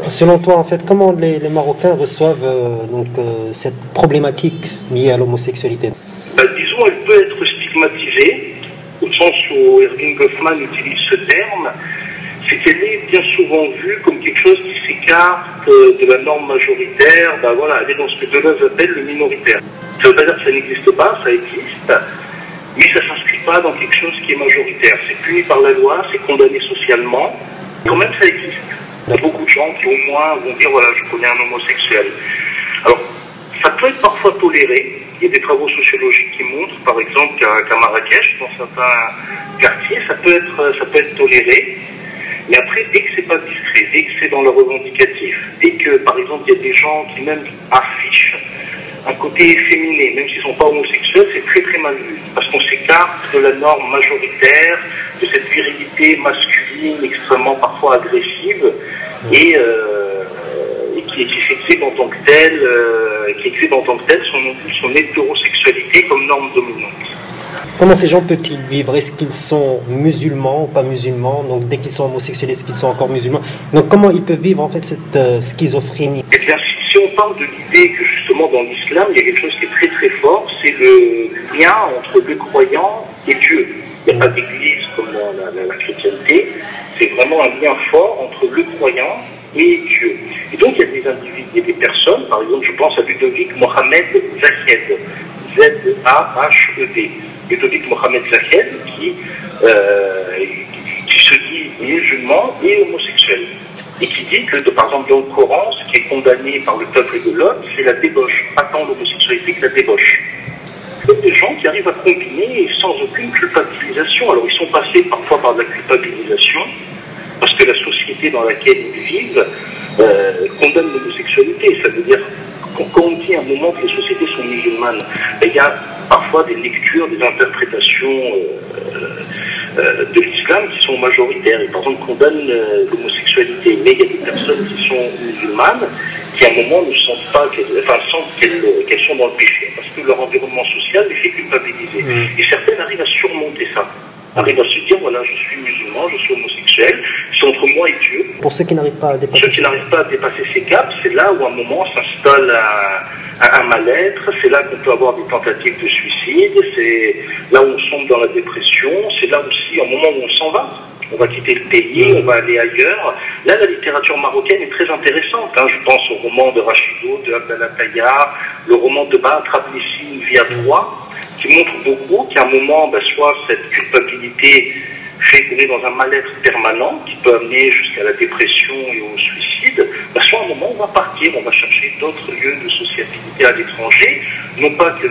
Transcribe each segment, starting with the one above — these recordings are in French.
selon toi, en fait, comment les Marocains reçoivent cette problématique liée à l'homosexualité? Disons, elle peut être stigmatisée, au sens où Erving Goffman utilise ce terme, c'est qu'elle est bien souvent vue comme quelque chose qui s'écarte de la norme majoritaire. Voilà, elle est dans ce que Deleuze appelle le minoritaire. Ça ne veut pas dire que ça n'existe pas, ça existe, mais ça ne s'inscrit pas dans quelque chose qui est majoritaire. C'est puni par la loi, c'est condamné socialement, quand même ça existe. Il y a beaucoup de gens qui au moins vont dire voilà, je connais un homosexuel. Alors, ça peut être parfois toléré. Il y a des travaux sociologiques qui montrent, par exemple, qu'à Marrakech, dans certains quartiers, ça peut être toléré. Mais après, dès que c'est pas discret, dès que c'est dans le revendicatif, dès que, par exemple, il y a des gens qui même affichent un côté efféminé, même s'ils ne sont pas homosexuels, c'est très très mal vu. Parce qu'on s'écarte de la norme majoritaire, de cette virilité masculine extrêmement parfois agressive, et qui exhibe en tant que telle, son hétérosexualité comme norme dominante. Comment ces gens peuvent-ils vivre? Est-ce qu'ils sont musulmans ou pas musulmans? Donc dès qu'ils sont homosexuels, est-ce qu'ils sont encore musulmans? Donc comment ils peuvent vivre en fait cette schizophrénie? Eh bien, si on parle de l'idée que justement dans l'islam, il y a quelque chose qui est très très fort, c'est le lien entre le croyant et Dieu. Il n'y a pas d'église comme la chrétienté, c'est vraiment un lien fort entre le croyant et Dieu. Et donc il y a des individus, il y a des personnes, par exemple je pense à Ludovic Mohamed Zakhed, Z-A-H-E-D. Ludovic Mohamed Zakhed qui se dit musulman et homosexuel. Et qui dit que, par exemple, dans le Coran, ce qui est condamné par le peuple de Lot, c'est la débauche, pas tant l'homosexualité que la débauche. Il y a des gens qui arrivent à combiner sans aucune culpabilisation. Alors, ils sont passés parfois par de la culpabilisation, parce que la société dans laquelle ils vivent condamne l'homosexualité. Ça veut dire, quand on dit à un moment que les sociétés sont musulmanes, il y a parfois des lectures, des interprétations de l'islam qui sont majoritaires et par exemple condamnent l'homosexualité. Mais il y a des personnes qui sont musulmanes qui à un moment ne sentent pas sentent qu'elles sont dans le péché parce que leur environnement social les fait culpabiliser. Et certaines arrivent à surmonter ça. Arrivent à se dire voilà, je suis musulman, je suis homosexuel, c'est entre moi et Dieu. Pour ceux qui n'arrivent pas à dépasser ces caps, c'est là où à un moment s'installe un mal-être, c'est là qu'on peut avoir des tentatives de suicide, c'est là où on sombre dans la dépression, c'est là aussi un moment où on s'en va. On va quitter le pays, on va aller ailleurs. Là, la littérature marocaine est très intéressante. Je pense au roman de Rachidou, de Abdallah Tayyar, le roman de Baha Trablissi, Une vie à trois, qui montre beaucoup qu'à un moment, soit cette culpabilité fait qu'on est dans un mal-être permanent qui peut amener jusqu'à la dépression et au suicide, soit à un moment on va partir, on va chercher d'autres lieux de sociabilité à l'étranger. Non pas que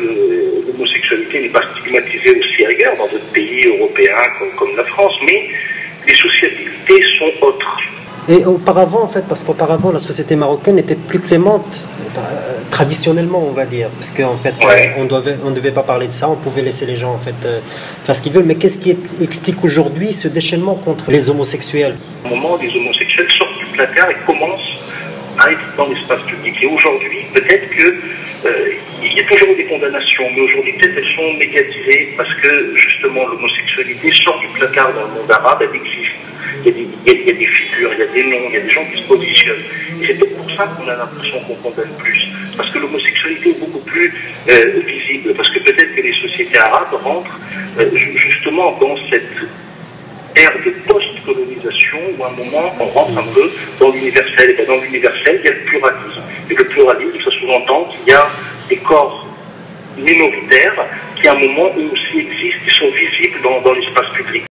l'homosexualité n'est pas stigmatisée aussi ailleurs, dans d'autres pays européens comme la France, mais les sociabilités sont autres. Et auparavant, en fait, parce qu'auparavant, la société marocaine était plus clémente, traditionnellement, on va dire, parce qu'en fait, on devait pas parler de ça, on pouvait laisser les gens, en fait, faire ce qu'ils veulent. Mais qu'est-ce qui explique aujourd'hui ce déchaînement contre les homosexuels? Au moment où les homosexuels sortent du placard et commencent à être dans l'espace public. Et aujourd'hui, peut-être que il y a toujours des condamnations, mais aujourd'hui, peut-être elles sont médiatisées parce que, justement, l'homosexualité sort du placard dans le monde arabe, elle existe. Il y a des figures, il y a des noms, il y a des gens qui se positionnent. Et c'est peut-être pour ça qu'on a l'impression qu'on condamne plus. Parce que l'homosexualité est beaucoup plus visible. Parce que peut-être que les sociétés arabes rentrent justement dans cette ère de post-colonisation où à un moment on rentre un peu dans l'universel. Et bien dans l'universel, il y a le pluralisme. Et le pluralisme, ça sous-entend qu'il y a des corps minoritaires qui à un moment eux aussi existent, qui sont visibles dans l'espace public.